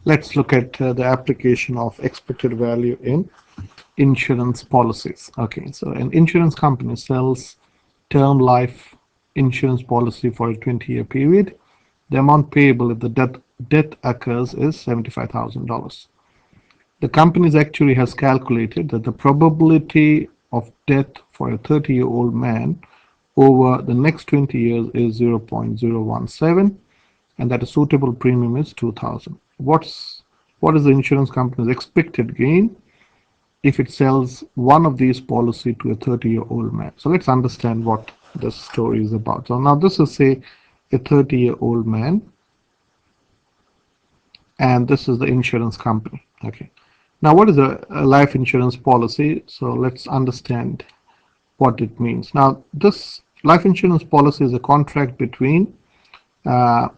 Let's look at the application of expected value in insurance policies. Okay, so an insurance company sells term life insurance policy for a 20-year period. The amount payable if the death occurs is $75,000. The company's actuary has calculated that the probability of death for a 30-year-old man over the next 20 years is 0.017, and that a suitable premium is 2,000. What is the insurance company's expected gain if it sells one of these policy to a 30-year-old man? So let's understand what this story is about. So now this is, say, a 30-year-old man, and this is the insurance company. Okay. Now, what is a life insurance policy? So let's understand what it means. Now, this life insurance policy is a contract between a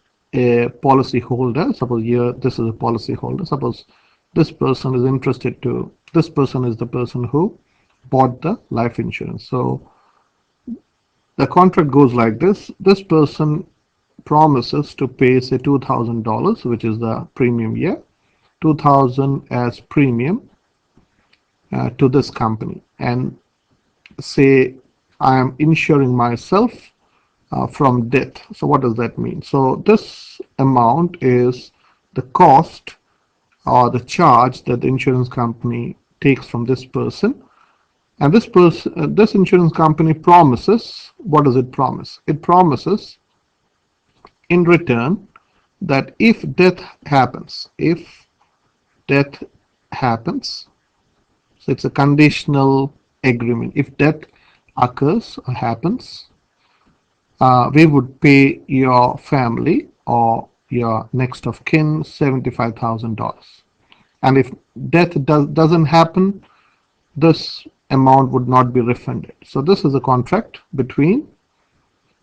policy holder. Suppose here this is a policy holder. Suppose this person is interested to, this person is the person who bought the life insurance. So the contract goes like this. This person promises to pay, say, $2,000, which is the premium here, 2,000 as premium to this company, and say I am insuring myself from death. So what does that mean? So this amount is the cost or the charge that the insurance company takes from this person, and this insurance company promises, what does it promise? It promises in return that if death happens, so it's a conditional agreement. If death occurs or happens, we would pay your family or your next of kin $75,000. And if death doesn't happen, this amount would not be refunded. So this is a contract between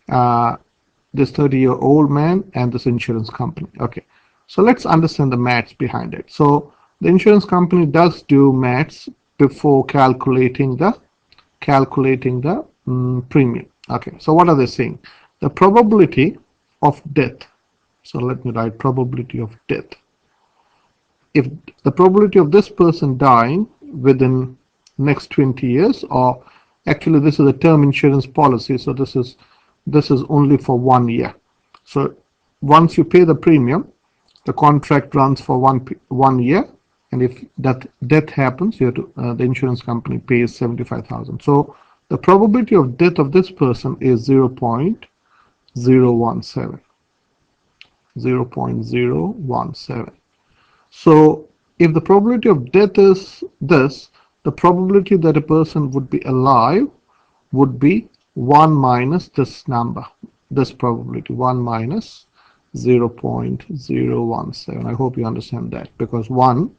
this 30-year-old man and this insurance company. Okay, so let's understand the maths behind it. So the insurance company does do maths before calculating the premium. Okay, so what are they saying? The probability of death. So let me write probability of death. If the probability of this person dying within next 20 years, or actually this is a term insurance policy, so this is only for 1 year. So once you pay the premium, the contract runs for one year, and if that death happens, you have to, the insurance company pays $75,000. So the probability of death of this person is 0.017. 0.017. So if the probability of death is this, the probability that a person would be alive would be 1 minus this number, this probability, 1 minus 0.017. I hope you understand that, because 1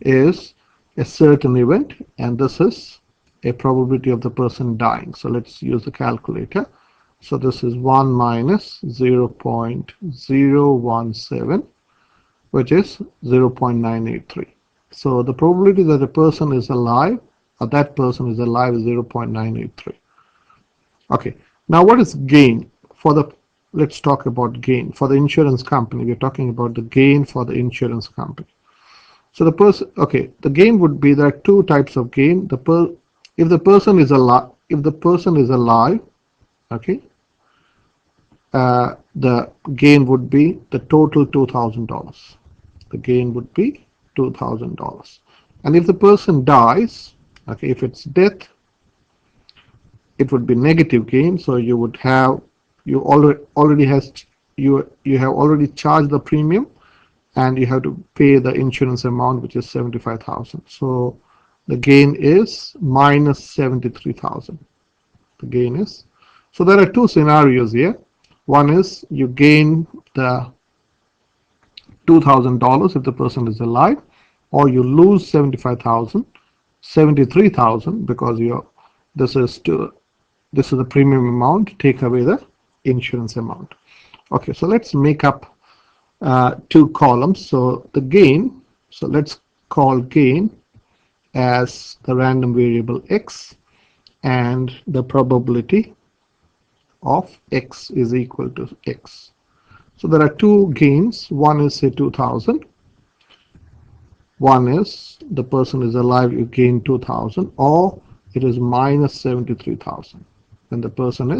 is a certain event and this is a probability of the person dying. So let's use the calculator. So this is 1 minus 0.017, which is 0.983. So the probability that a person is alive, or that person is alive, is 0.983. Okay, now what is gain for the, let's talk about gain for the insurance company. We're talking about the gain for the insurance company. So the person, okay, the gain would be, there are two types of gain. If the person is alive, okay, the gain would be the total $2,000. The gain would be $2,000. And if the person dies, okay, if it's death, it would be negative gain. So you would have, you have already charged the premium, and you have to pay the insurance amount, which is $75,000. So the gain is minus $73,000. The gain is, so there are two scenarios here. One is you gain the $2,000 if the person is alive, or you lose $73,000 because this is the premium amount, take away the insurance amount. Okay, so let's make up two columns. So the gain, so let's call gain as the random variable x, and the probability of x is equal to x. So there are two gains. One is, say, 2,000, One is the person is alive, you gain 2,000, or it is minus 73,000 when the person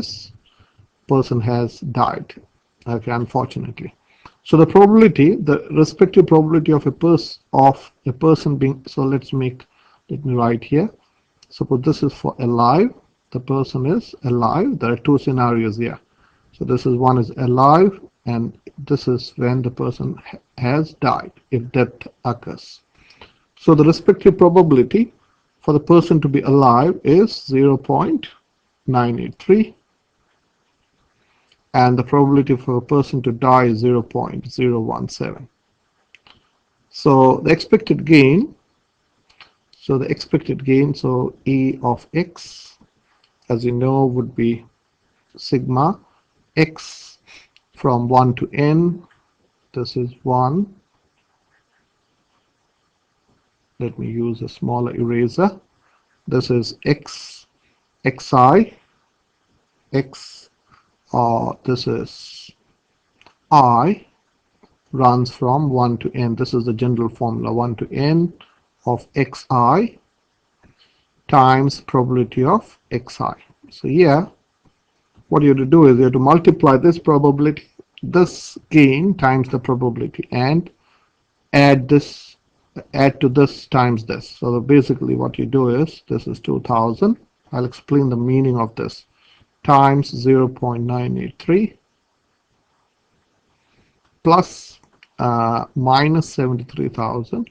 has died. Okay, unfortunately. So the probability, the respective probability of a person being, so let me write here. Suppose this is for alive, the person is alive. There are two scenarios here. So this is one is alive, and this is when the person has died, if death occurs. So the respective probability for the person to be alive is 0.983, and the probability for a person to die is 0.017. So the expected gain, so E of x, as you know, would be sigma x from 1 to n. This is 1. Let me use a smaller eraser. This is xi, x, this is I, runs from 1 to n. This is the general formula, 1 to n of xi times probability of xi. So here, what you have to do is you have to multiply this probability, this gain times the probability, and add to this times this. So basically what you do is, this is 2,000. I'll explain the meaning of this, times 0.983 plus minus 73,000.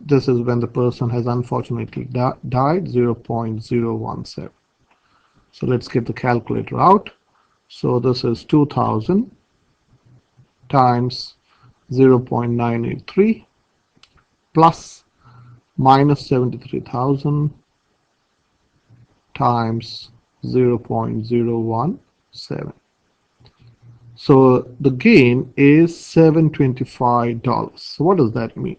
This is when the person has unfortunately died, 0.017. So let's get the calculator out. So this is 2,000 times 0.983 plus minus 73,000 times 0.017. So the gain is $725. So what does that mean?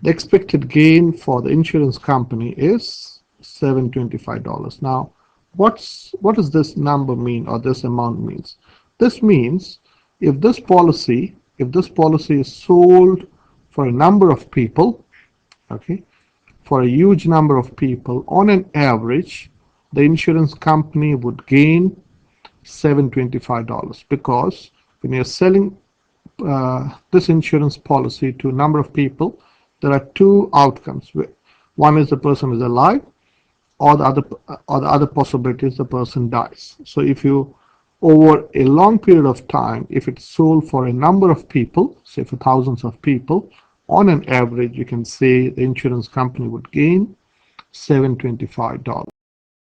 The expected gain for the insurance company is $725. Now, what does this number mean, or this amount means? This means if this policy is sold for a number of people, okay, for a huge number of people, on an average, the insurance company would gain $725, because when you're selling this insurance policy to a number of people, there are two outcomes. One is the person is alive, or the other possibility is the person dies. So if you, over a long period of time, if it's sold for a number of people, say for thousands of people, on an average, you can say the insurance company would gain $725.